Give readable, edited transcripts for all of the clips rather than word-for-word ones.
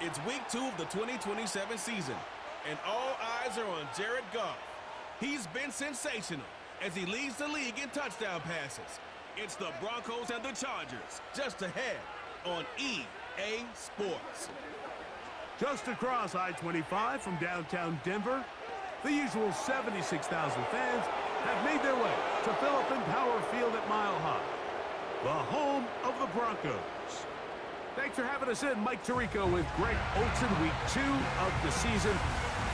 It's week 2 of the 2027 season, and all eyes are on Jared Goff. He's been sensational as he leads the league in touchdown passes. It's the Broncos and the Chargers, just ahead on EA Sports. Just across I-25 from downtown Denver, the usual 76,000 fans have made their way to Philip Power Field at Mile High, the home of the Broncos. Thanks for having us in. Mike Tirico with Greg Olson, week 2 of the season.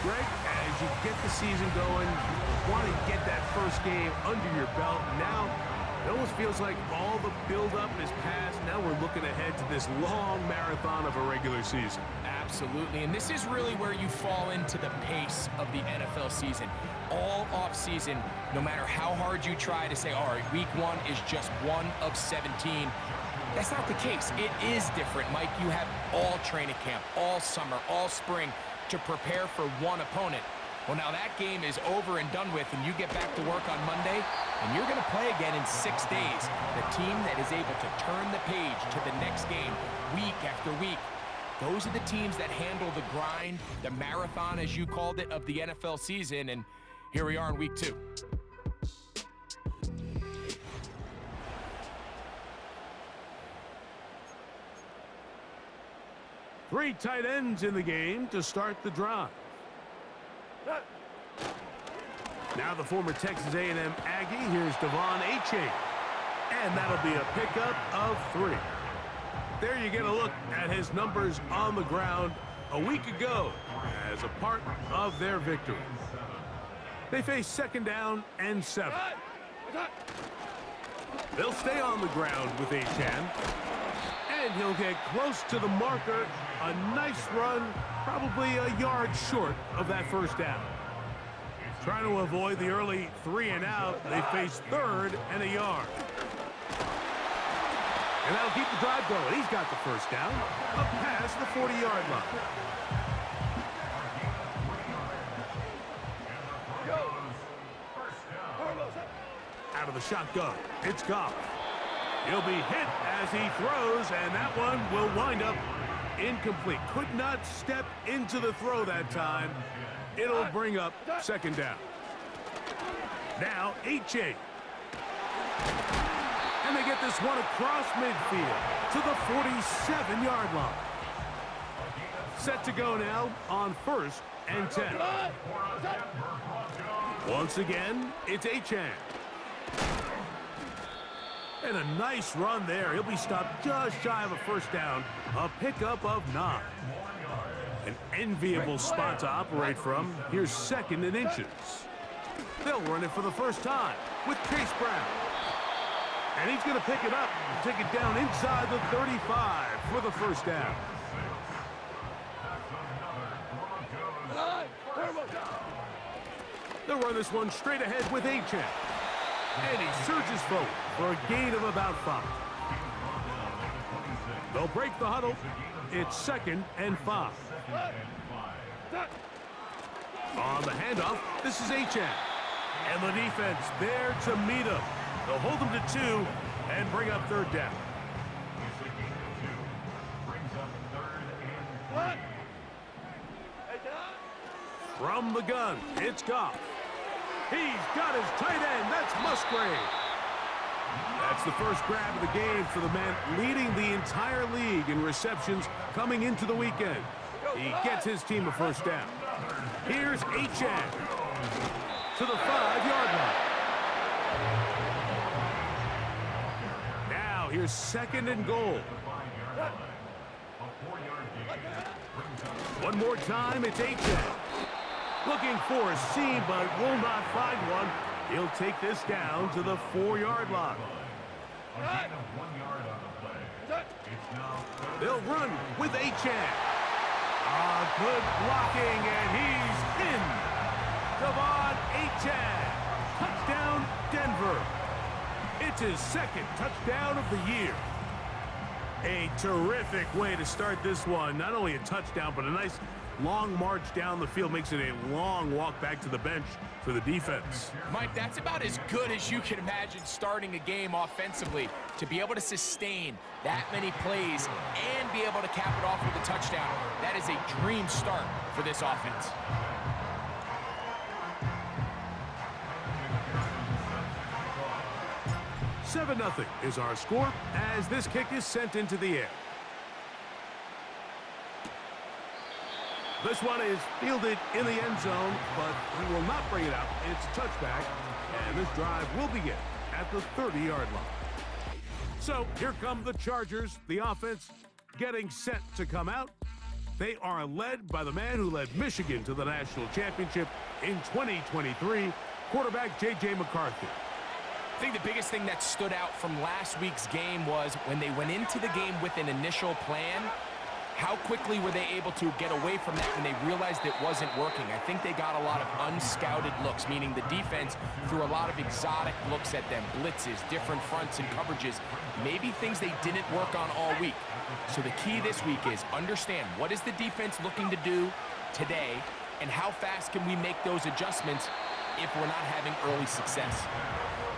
Greg, as you get the season going, you want to get that first game under your belt. Now, it almost feels like all the build-up is past. Now we're looking ahead to this long marathon of a regular season. Absolutely, and this is really where you fall into the pace of the NFL season. All off-season, no matter how hard you try to say, all right, week 1 is just 1 of 17, that's not the case. It is different, Mike. You have all training camp, all summer, all spring to prepare for one opponent. Well, now that game is over and done with, and you get back to work on Monday, and you're going to play again in 6 days. The team that is able to turn the page to the next game week after week, those are the teams that handle the grind, the marathon, as you called it, of the NFL season, and here we are in week 2. Three tight ends in the game to start the drive. Now the former Texas A&M Aggie, here's Devon Achane. And that'll be a pickup of 3. There you get a look at his numbers on the ground a week ago as a part of their victory. They face 2nd down and 7. They'll stay on the ground with Achane. And he'll get close to the marker. A nice run, probably a yard short of that first down. Trying to avoid the early 3 and out, they face 3rd and a yard. And that'll keep the drive going. He's got the first down, up past the 40-yard line. Out of the shotgun, it's Goff. He'll be hit as he throws, and that one will wind up incomplete. Could not step into the throw that time. It'll bring up 2nd down. Now, Achane. And they get this one across midfield to the 47-yard line. Set to go now on 1st and 10. Once again, it's Achane. And a nice run there. He'll be stopped just shy of a first down. A pickup of 9. An enviable spot to operate from. Here's 2nd and inches. They'll run it for the first time with Chase Brown. And he's going to pick it up and take it down inside the 35 for the first down. They'll run this one straight ahead with Achane. And he surges forward for a gain of about 5. They'll break the huddle. It's 2nd and 5. On the handoff, this is Achane. And the defense there to meet him. They'll hold him to 2 and bring up 3rd down. From the gun, it's Goff. He's got his tight end. That's Musgrave. That's the first grab of the game for the man leading the entire league in receptions coming into the weekend. He gets his team a first down. Here's Achane to the 5-yard line. Now here's 2nd and goal. One more time, it's Achane. Looking for a seam, but will not find one. He'll take this down to the 4-yard line. They'll run with Achane. Good blocking, and he's in. Devon Achane. Touchdown, Denver. It's his 2nd touchdown of the year. A terrific way to start this one. Not only a touchdown, but a nice long march down the field. Makes it a long walk back to the bench for the defense. Mike, that's about as good as you can imagine starting a game offensively. To be able to sustain that many plays and be able to cap it off with a touchdown, that is a dream start for this offense. Seven 0 is our score as this kick is sent into the air. This one is fielded in the end zone, but he will not bring it out. It's a touchback, and this drive will begin at the 30-yard line. So here come the Chargers, the offense getting set to come out. They are led by the man who led Michigan to the national championship in 2023, quarterback J.J. McCarthy. I think the biggest thing that stood out from last week's game was when they went into the game with an initial plan, how quickly were they able to get away from that when they realized it wasn't working? I think they got a lot of unscouted looks, meaning the defense threw a lot of exotic looks at them, blitzes, different fronts and coverages, maybe things they didn't work on all week. So the key this week is understand what is the defense looking to do today and how fast can we make those adjustments if we're not having early success.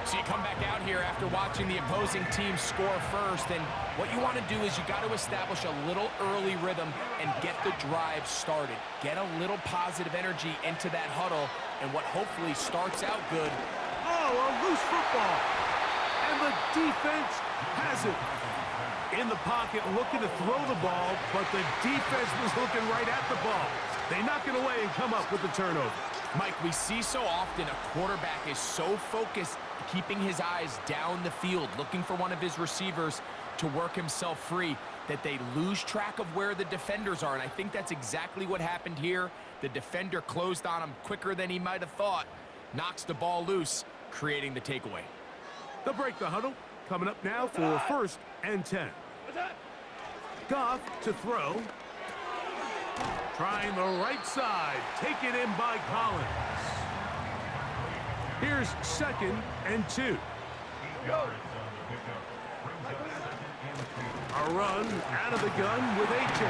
So you come back out here after watching the opposing team score first, and what you want to do is you got to establish a little early rhythm and get the drive started. Get a little positive energy into that huddle, and what hopefully starts out good. Oh, a loose football. And the defense has it. In the pocket, looking to throw the ball, but the defense was looking right at the ball. They knock it away and come up with the turnover. Mike, we see so often a quarterback is so focused, keeping his eyes down the field, looking for one of his receivers to work himself free, that they lose track of where the defenders are. And I think that's exactly what happened here. The defender closed on him quicker than he might have thought, knocks the ball loose, creating the takeaway. They'll break the huddle. Coming up now for 1st and 10. Goff to throw. Trying the right side. Taken in by Collins. Here's 2nd and 2. A run out of the gun with Achane.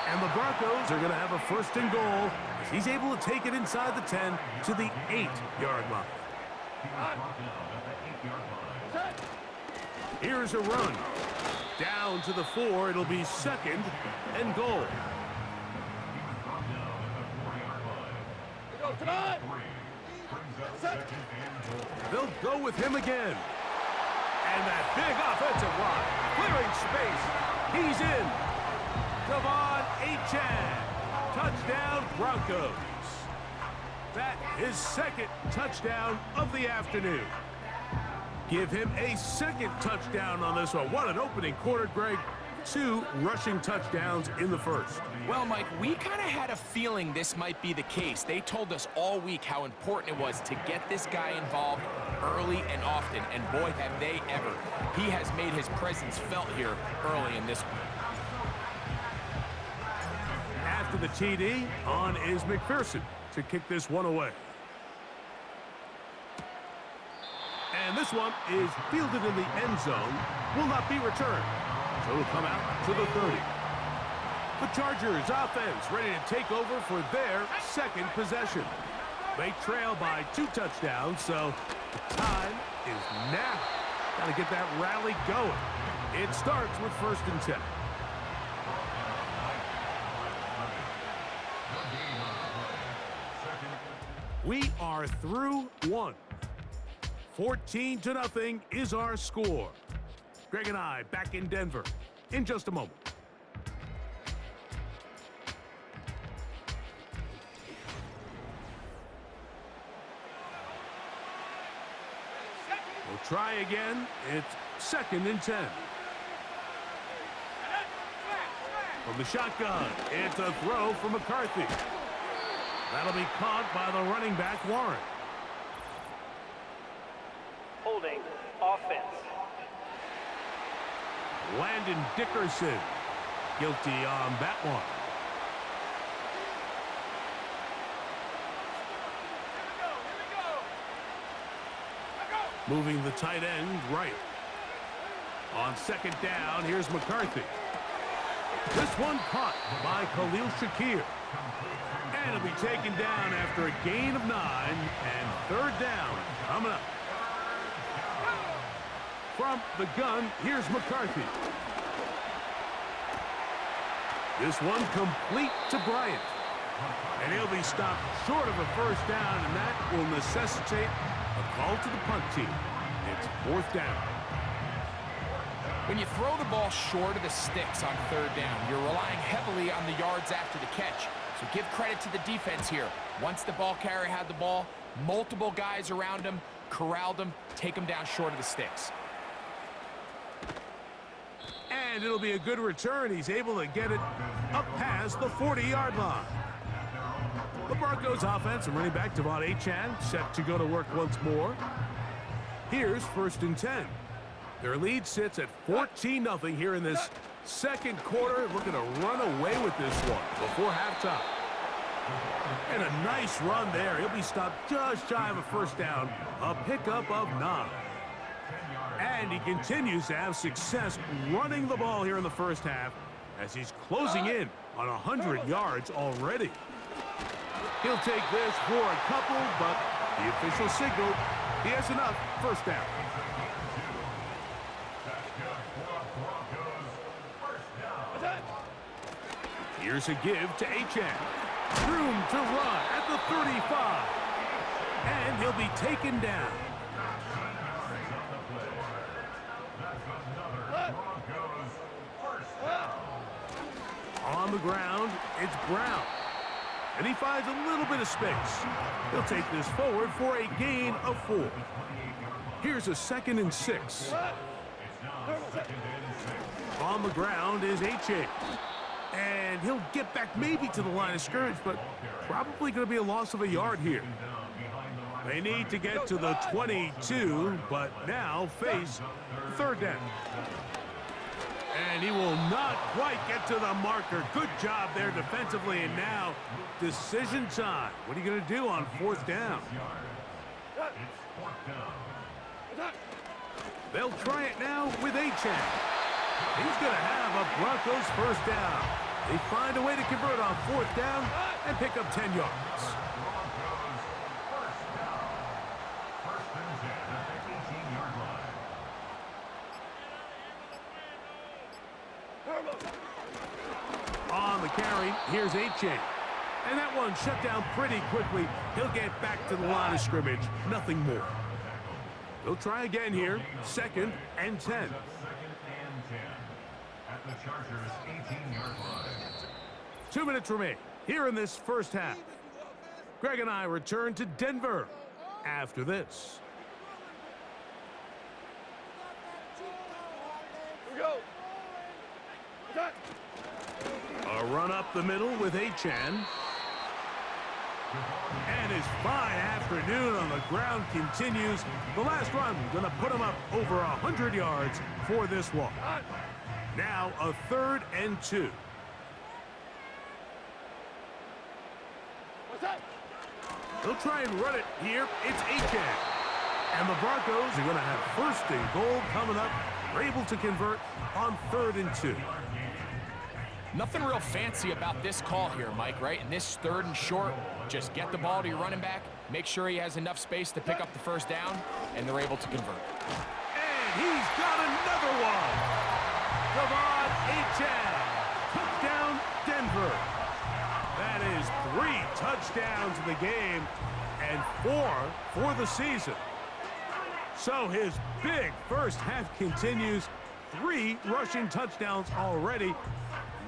And the Broncos are going to have a 1st and goal as he's able to take it inside the 10 to the 8-yard line. Here's a run. Down to the 4. It'll be 2nd and goal. They'll go with him again. And that big offensive line. Clearing space. He's in. Devon Achane. Touchdown Broncos. That is 2nd touchdown of the afternoon. Give him a 2nd touchdown on this one. What an opening quarter, Greg. 2 rushing touchdowns in the 1st. Well, Mike, we kind of had a feeling this might be the case. They told us all week how important it was to get this guy involved early and often, and boy, have they ever. He has made his presence felt here early in this one. After the TD, on is McPherson to kick this one away. And this one is fielded in the end zone, will not be returned. So it'll come out to the 30. The Chargers offense ready to take over for their 2nd possession. They trail by 2 touchdowns, so the time is now. Got to get that rally going. It starts with 1st and 10. We are through 1. 14-0 is our score. Greg and I back in Denver in just a moment. We'll try again. It's 2nd and 10. From the shotgun, it's a throw from McCarthy. That'll be caught by the running back, Warren. Holding offense. Landon Dickerson guilty on that one. Moving the tight end right. On second down, here's McCarthy. This one caught by Khalil Shakir. And it'll be taken down after a gain of 9, and third down coming up. From the gun, here's McCarthy. This one complete to Bryant. And he'll be stopped short of a first down, and that will necessitate a call to the punt team. It's fourth down. When you throw the ball short of the sticks on third down, you're relying heavily on the yards after the catch. So give credit to the defense here. Once the ball carrier had the ball, multiple guys around him, corralled him, take him down short of the sticks. And it'll be a good return. He's able to get it up past the 40-yard line. The Broncos offense and running back Devon Achane set to go to work once more. Here's first and 10. Their lead sits at 14-0 here in this second quarter. Looking to run away with this one before halftime. And a nice run there. He'll be stopped just shy of a first down. A pickup of 9. And he continues to have success running the ball here in the first half as he's closing in on 100 yards already. He'll take this for a couple, but the official signaled he has enough. First down. Here's a give to Achane. Room to run at the 35. And he'll be taken down. On the ground, it's Brown. And he finds a little bit of space. He'll take this forward for a gain of 4. Here's a 2nd and 6. On the ground is Achane. And he'll get back maybe to the line of scrimmage, but probably going to be a loss of a yard here. They need to get to the 22, but now face third down. And he will not quite get to the marker. Good job there defensively, and now decision time. What are you going to do on fourth down? They'll try it now with Achane. He's going to have a Broncos first down. They find a way to convert on fourth down and pick up 10 yards. On the carry, here's Achane. And that one shut down pretty quickly. He'll get back to the line of scrimmage. Nothing more. They'll try again here. 2nd and 10. At the Chargers' 18-yard line. 2 minutes remain here in this first half. Greg and I return to Denver after this. A run up the middle with Achane. And his fine afternoon on the ground continues. The last run going to put him up over 100 yards for this one. Now a 3rd and 2. They'll try and run it here. It's Achane. And the Broncos are going to have 1st and goal coming up. They're able to convert on 3rd and 2. Nothing real fancy about this call here, Mike, right? In this 3rd and short, just get the ball to your running back, make sure he has enough space to pick up the first down, and they're able to convert. And he's got another one. Devon Achane. Touchdown, Denver. That is 3 touchdowns in the game and 4 for the season. So his big first half continues. 3 rushing touchdowns already.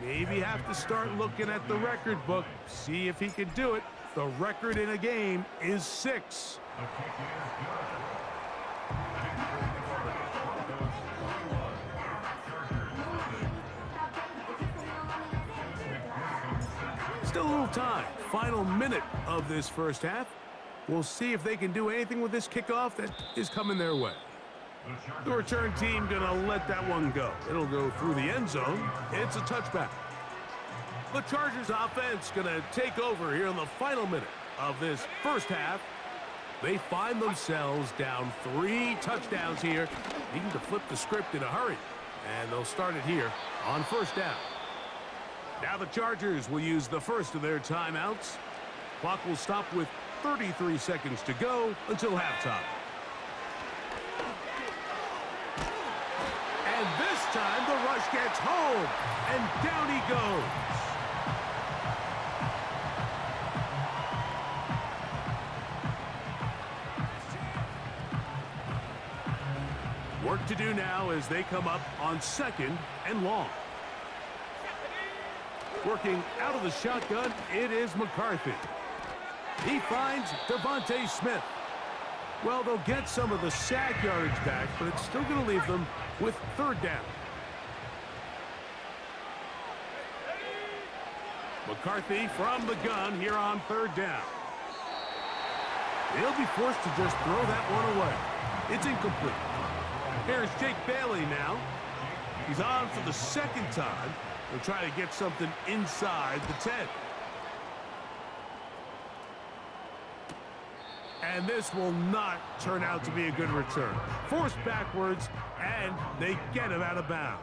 Maybe have to start looking at the record book, see if he can do it. The record in a game is 6. Still a little time. Final minute of this first half. We'll see if they can do anything with this kickoff that is coming their way. The return team gonna let that one go. It'll go through the end zone. It's a touchback. The Chargers offense gonna take over here in the final minute of this first half. They find themselves down 3 touchdowns here, needing to flip the script in a hurry. And they'll start it here on first down. Now the Chargers will use the first of their timeouts. Clock will stop with 33 seconds to go until halftime. And this time the rush gets home, and down he goes. Work to do now as they come up on 2nd and long. Working out of the shotgun, it is McCarthy. He finds Devontae Smith. Well, they'll get some of the sack yardage back, but it's still going to leave them with 3rd down. McCarthy from the gun here on 3rd down. He'll be forced to just throw that one away. It's incomplete. Here's Jake Bailey now. He's on for the 2nd time. He'll try to get something inside the 10. And this will not turn out to be a good return. Forced backwards, and they get him out of bounds.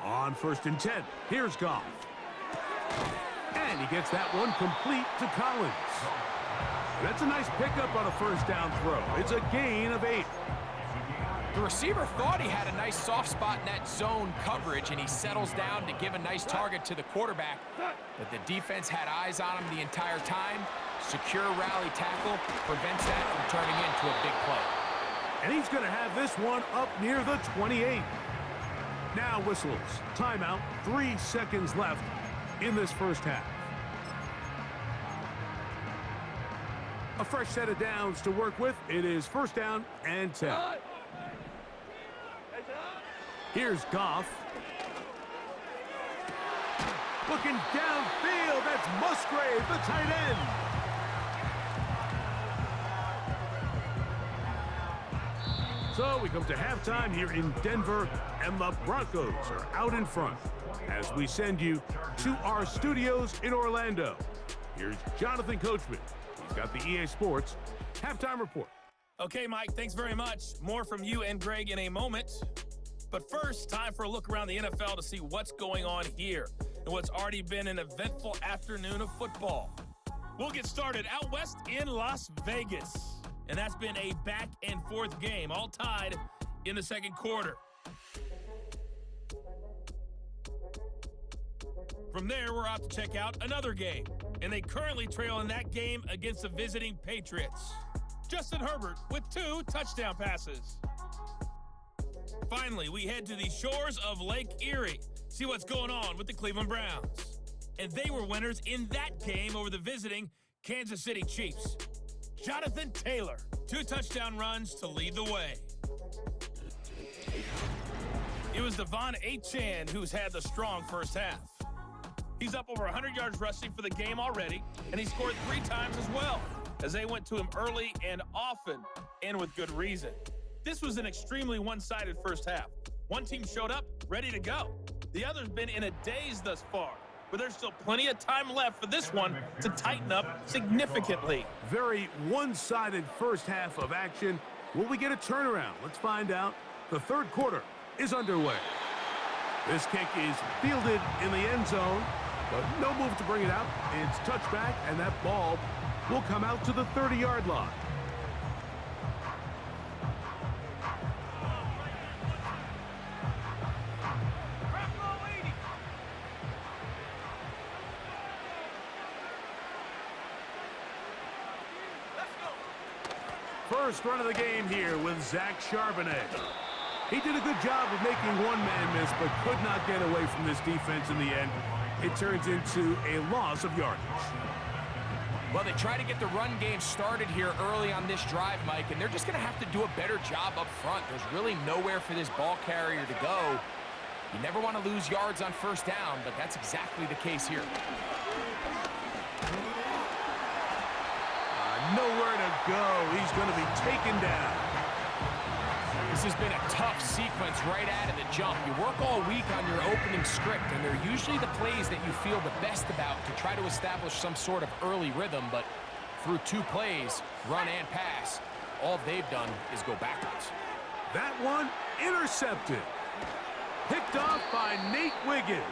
On 1st and 10, here's Goff. And he gets that one complete to Collins. That's a nice pickup on a 1st down throw. It's a gain of 8. The receiver thought he had a nice soft spot in that zone coverage, and he settles down to give a nice target to the quarterback. But the defense had eyes on him the entire time. Secure rally tackle prevents that from turning into a big play. And he's going to have this one up near the 28. Now whistles. Timeout. 3 seconds left in this first half. A fresh set of downs to work with. It is 1st down and 10. Here's Goff. Looking downfield. That's Musgrave, the tight end. So we come to halftime here in Denver, and the Broncos are out in front as we send you to our studios in Orlando. Here's Jonathan Coachman. He's got the EA Sports halftime report. Okay, Mike, thanks very much. More from you and Greg in a moment. But first, time for a look around the NFL to see what's going on here in what's already been an eventful afternoon of football. We'll get started out west in Las Vegas. And that's been a back-and-forth game, all tied in the 2nd quarter. From there, we're off to check out another game. And they currently trail in that game against the visiting Patriots. Justin Herbert with 2 touchdown passes. Finally, we head to the shores of Lake Erie. See what's going on with the Cleveland Browns. And they were winners in that game over the visiting Kansas City Chiefs. Jonathan Taylor, 2 touchdown runs to lead the way. It was Devon Achane who's had the strong first half. He's up over 100 yards rushing for the game already, and he scored 3 times as well, as they went to him early and often, and with good reason. This was an extremely one-sided first half. One team showed up, ready to go. The other's been in a daze thus far, but there's still plenty of time left for this one to tighten up significantly. Very one-sided first half of action. Will we get a turnaround? Let's find out. The 3rd quarter is underway. This kick is fielded in the end zone, but no move to bring it out. It's touchback, and that ball will come out to the 30-yard line. First run of the game here with Zach Charbonnet. He did a good job of making one man miss, but could not get away from this defense in the end. It turns into a loss of yardage. Well, they try to get the run game started here early on this drive, Mike, and they're just going to have to do a better job up front. There's really nowhere for this ball carrier to go. You never want to lose yards on first down, but that's exactly the case here. Nowhere to go. He's going to be taken down. This has been a tough sequence right out of the jump. You work all week on your opening script, and they're usually the plays that you feel the best about to try to establish some sort of early rhythm, but through 2 plays, run and pass, all they've done is go backwards. That one intercepted. Picked off by Nate Wiggins.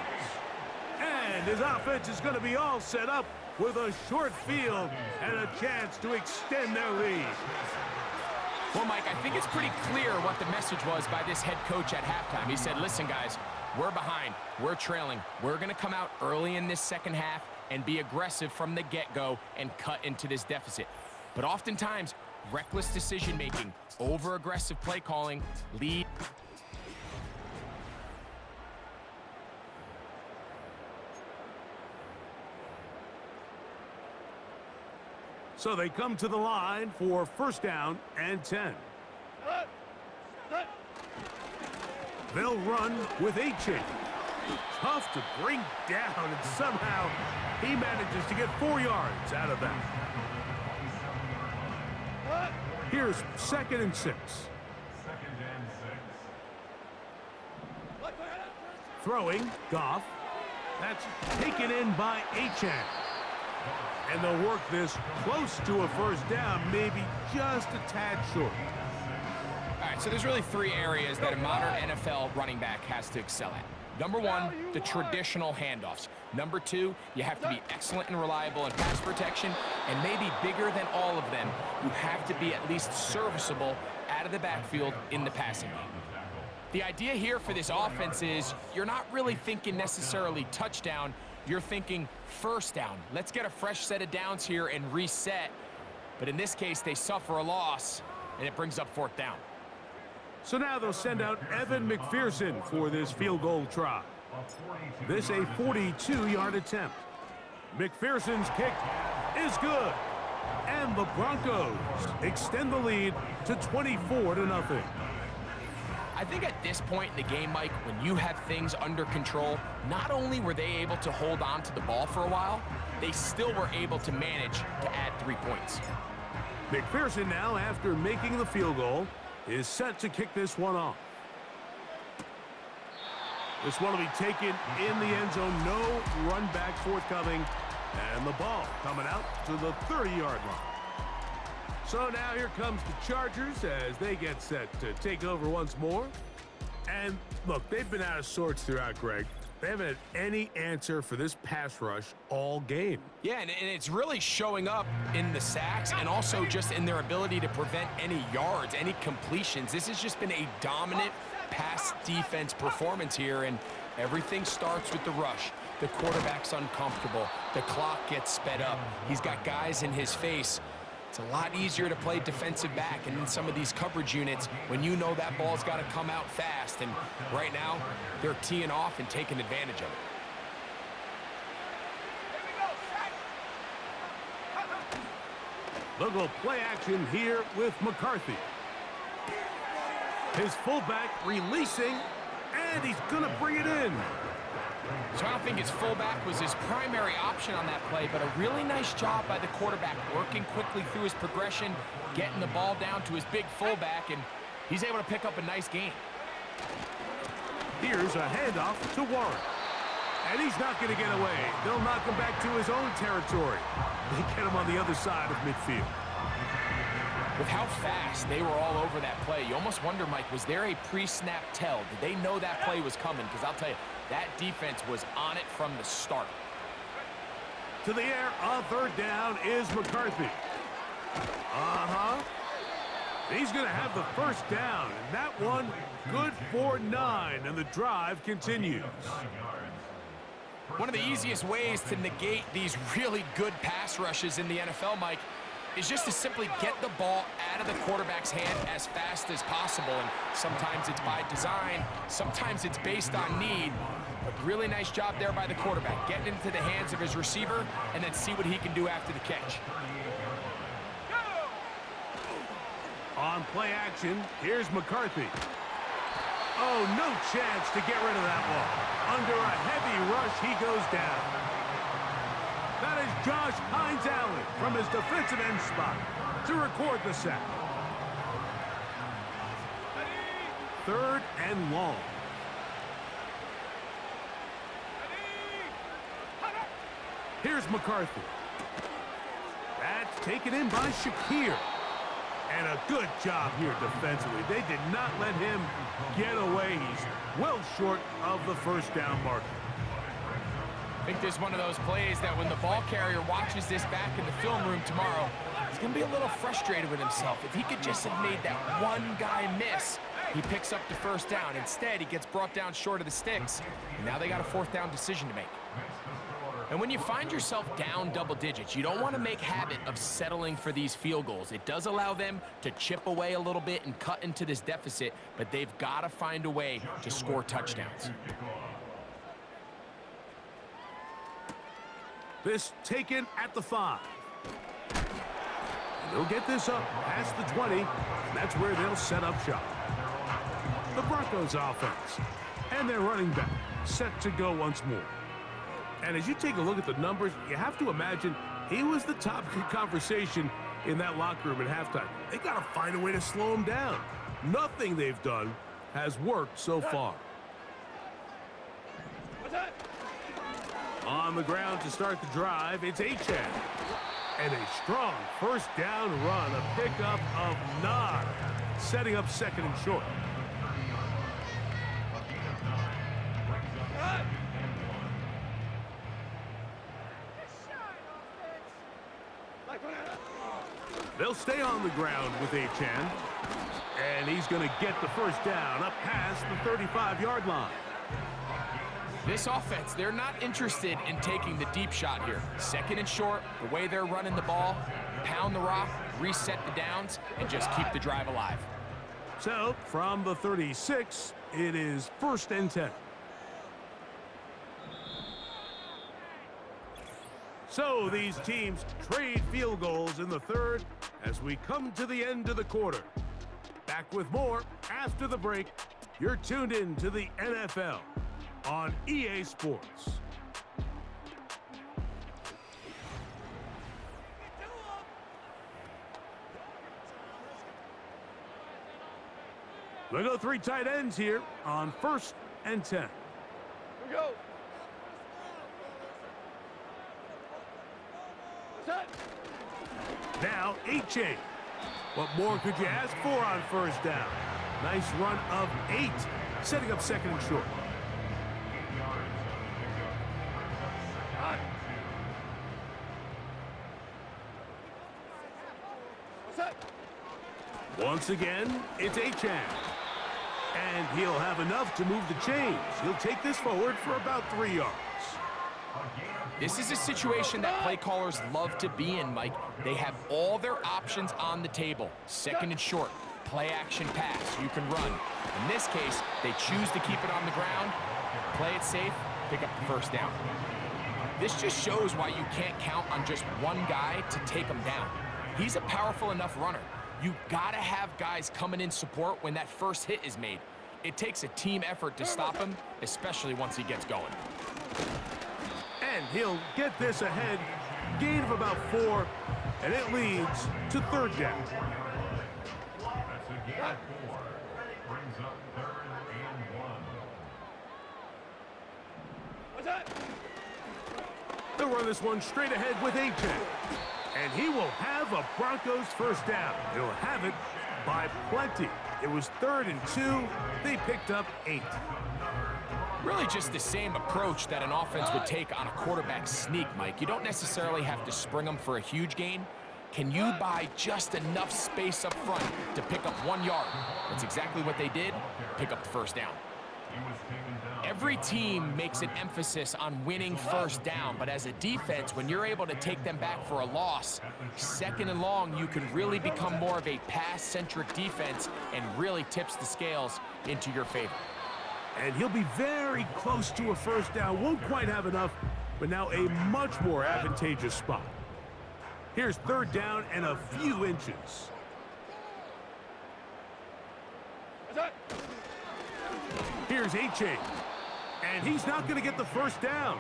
And his offense is going to be all set up with a short field and a chance to extend their lead. Well, Mike, I think it's pretty clear what the message was by this head coach at halftime. He said, listen, guys, we're behind. We're trailing. We're going to come out early in this second half and be aggressive from the get-go and cut into this deficit. But oftentimes, reckless decision-making, over-aggressive play calling lead. So they come to the line for first down and 10. They'll run with A-Chain. Tough to bring down, and somehow he manages to get 4 yards out of that. Here's 2nd and 6. 2nd and 6. Throwing, Goff. That's taken in by A-Chain. And they'll work this close to a first down, maybe just a tad short. All right, so there's really 3 areas that a modern NFL running back has to excel at. Number 1, the traditional handoffs. Number 2, you have to be excellent and reliable in pass protection. And maybe bigger than all of them, you have to be at least serviceable out of the backfield in the passing game. The idea here for this offense is you're not really thinking necessarily touchdown. You're thinking first down. Let's get a fresh set of downs here and reset. But in this case, they suffer a loss, and it brings up 4th down. So now they'll send out Evan McPherson for this field goal try. This a 42-yard attempt. McPherson's kick is good. And the Broncos extend the lead to 24-0. I think at this point in the game, Mike, when you have things under control, not only were they able to hold on to the ball for a while, they still were able to manage to add 3 points. McPherson now, after making the field goal, is set to kick this one off. This one will be taken in the end zone. No run back forthcoming. And the ball coming out to the 30-yard line. So now here comes the Chargers as they get set to take over once more. And look, they've been out of sorts throughout, Greg. They haven't had any answer for this pass rush all game. Yeah, and it's really showing up in the sacks and also just in their ability to prevent any yards, any completions. This has just been a dominant pass defense performance here, and everything starts with the rush. The quarterback's uncomfortable. The clock gets sped up. He's got guys in his face. It's a lot easier to play defensive back and in some of these coverage units when you know that ball's got to come out fast. And right now, they're teeing off and taking advantage of it. They'll go play action here with McCarthy. His fullback releasing, and he's going to bring it in. So I don't think his fullback was his primary option on that play, but a really nice job by the quarterback working quickly through his progression, getting the ball down to his big fullback, and he's able to pick up a nice gain. Here's a handoff to Warren. And he's not going to get away. They'll knock him back to his own territory. They get him on the other side of midfield. With how fast they were all over that play, you almost wonder, Mike, was there a pre-snap tell? Did they know that play was coming? Because I'll tell you, that defense was on it from the start. To the air on 3rd down is McCarthy. He's going to have the first down, and that one good for 9, and the drive continues. One of the easiest ways to negate these really good pass rushes in the NFL, Mike, is just to simply get the ball out of the quarterback's hand as fast as possible. And sometimes it's by design, sometimes it's based on need. But really nice job there by the quarterback, getting into the hands of his receiver and then see what he can do after the catch. On play action, here's McCarthy. Oh, no chance to get rid of that one. Under a heavy rush, he goes down. That is Josh Hines-Allen from his defensive end spot to record the sack. 3rd and long. Here's McCarthy. That's taken in by Shakir. And a good job here defensively. They did not let him get away. He's well short of the first down marker. I think this is one of those plays that when the ball carrier watches this back in the film room tomorrow, he's going to be a little frustrated with himself. If he could just have made that one guy miss, he picks up the first down. Instead, he gets brought down short of the sticks, and now they got a fourth down decision to make. And when you find yourself down double digits, you don't want to make habit of settling for these field goals. It does allow them to chip away a little bit and cut into this deficit, but they've got to find a way to score touchdowns. This taken at the 5. And they'll get this up past the 20, and that's where they'll set up shop. The Broncos offense and their running back set to go once more. And as you take a look at the numbers, you have to imagine he was the topic of conversation in that locker room at halftime. They got to find a way to slow him down. Nothing they've done has worked so far. On the ground to start the drive, it's Achane. And a strong first down run, a pickup of 9, setting up second and short. They'll stay on the ground with Achane. And he's going to get the first down up past the 35-yard line. This offense, they're not interested in taking the deep shot here. Second and short, the way they're running the ball, pound the rock, reset the downs, and just keep the drive alive. So, from the 36, it is 1st and 10. So, these teams trade field goals in the 3rd as we come to the end of the quarter. Back with more after the break. You're tuned in to the NFL on EA Sports. We'll go 3 tight ends here on 1st and 10. Here we go. Now, Achane. What more could you ask for on first down? Nice run of 8, setting up second and short. Once again, it's Achane. And he'll have enough to move the chains. He'll take this forward for about 3 yards. This is a situation that play callers love to be in, Mike. They have all their options on the table. Second and short, play action pass, you can run. In this case, they choose to keep it on the ground, play it safe, pick up the first down. This just shows why you can't count on just one guy to take him down. He's a powerful enough runner. You gotta have guys coming in support when that first hit is made. It takes a team effort to stop him, especially once he gets going. And he'll get this ahead, gain of about 4, and it leads to 3rd down. That's a gain of 4. Brings up 3rd and 1. What's that? They'll run this one straight ahead with Achane. And he will have a Broncos first down. He'll have it by plenty. It was 3rd and 2. They picked up 8. Really just the same approach that an offense would take on a quarterback sneak, Mike. You don't necessarily have to spring them for a huge gain. Can you buy just enough space up front to pick up 1 yard? That's exactly what they did. Pick up the first down. Every team makes an emphasis on winning first down, but as a defense, when you're able to take them back for a loss, second and long, you can really become more of a pass-centric defense and really tips the scales into your favor. And he'll be very close to a first down. Won't quite have enough, but now a much more advantageous spot. Here's 3rd down and a few inches. Here's Achane. And he's not going to get the first down.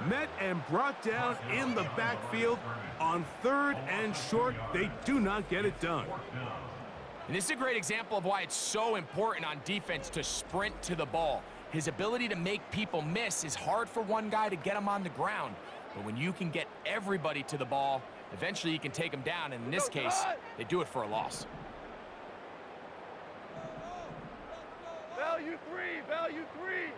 Met and brought down in the backfield on 3rd and short. They do not get it done. And this is a great example of why it's so important on defense to sprint to the ball. His ability to make people miss is hard for one guy to get him on the ground. But when you can get everybody to the ball, eventually you can take them down, and in this case, they do it for a loss. Value three, value three.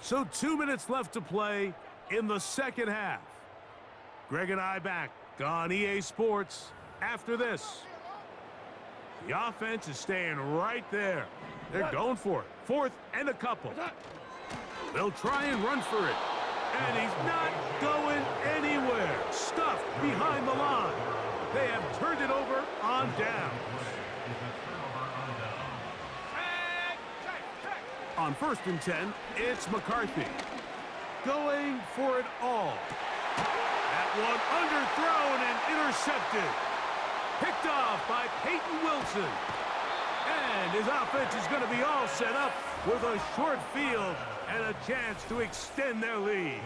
So 2 minutes left to play in the second half. Greg and I back on EA Sports after this. The offense is staying right there. They're going for it. 4th and a couple. They'll try and run for it. And he's not going anywhere. Stuffed behind the line. They have turned it over on downs. On 1st and 10, it's McCarthy. Going for it all. That one underthrown and intercepted. Picked off by Peyton Wilson. And his offense is going to be all set up with a short field and a chance to extend their lead.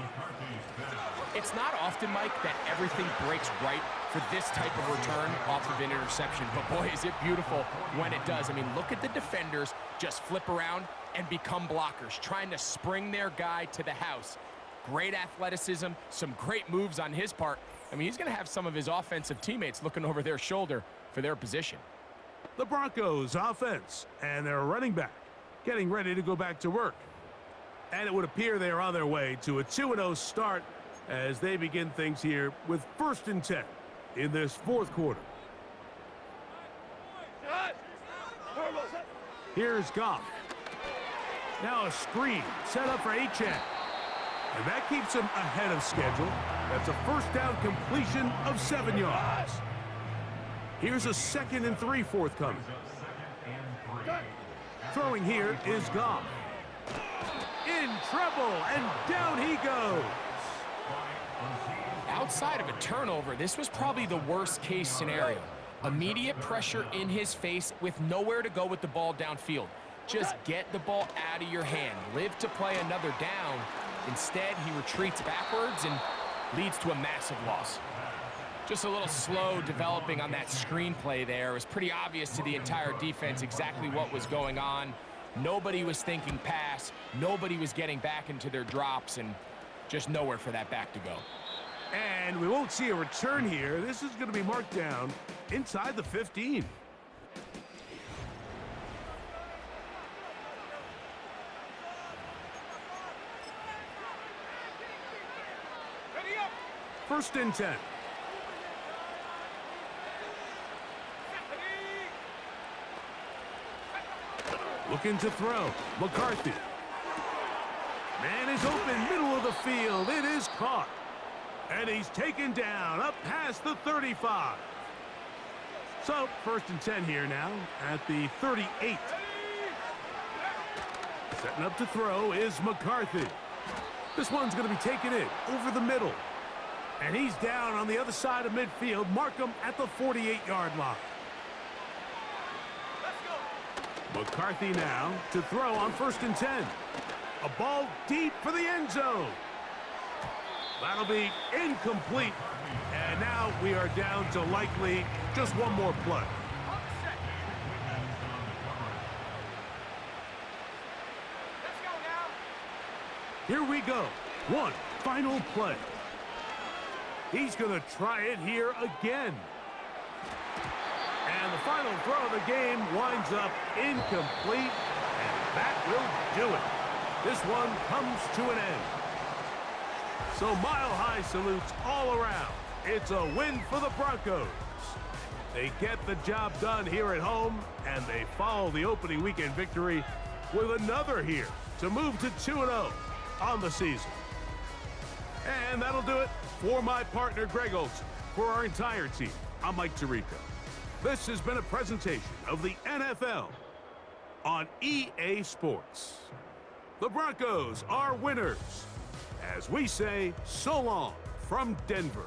It's not often, Mike, that everything breaks right for this type of return off of an interception. But boy, is it beautiful when it does. I mean, look at the defenders just flip around and become blockers, trying to spring their guy to the house. Great athleticism, some great moves on his part. I mean, he's going to have some of his offensive teammates looking over their shoulder for their position. The Broncos offense and their running back getting ready to go back to work. And it would appear they are on their way to a 2-0 start as they begin things here with 1st and 10 in this 4th quarter. Here's Goff. Now a screen set up for Achane. And that keeps him ahead of schedule. That's a 1st down completion of 7 yards. Here's a 2nd and 3 forthcoming. Throwing here is Goff. In trouble, and down he goes. Outside of a turnover, this was probably the worst case scenario. Immediate pressure in his face with nowhere to go with the ball downfield. Just get the ball out of your hand. Live to play another down. Instead, he retreats backwards and leads to a massive loss. Just a little slow developing on that screenplay there. It was pretty obvious to the entire defense exactly what was going on. Nobody was thinking pass. Nobody was getting back into their drops, and just nowhere for that back to go. And we won't see a return here. This is going to be marked down inside the 15. First and 10. Looking to throw. McCarthy. Man is open, middle of the field. It is caught. And he's taken down up past the 35. So, 1st and 10 here now at the 38. Setting up to throw is McCarthy. This one's going to be taken in over the middle. And he's down on the other side of midfield. Mark him at the 48-yard line. McCarthy now to throw on 1st and 10. A ball deep for the end zone. That'll be incomplete. And now we are down to likely just one more play. Here we go. One final play. He's going to try it here again. And the final throw of the game winds up incomplete, and that will do it. This one comes to an end. So mile-high salutes all around. It's a win for the Broncos. They get the job done here at home, and they follow the opening weekend victory with another here to move to 2-0 on the season. And that'll do it for my partner, Greg Olson. For our entire team, I'm Mike Tirico. This has been a presentation of the NFL on EA Sports. The Broncos are winners. As we say, so long from Denver.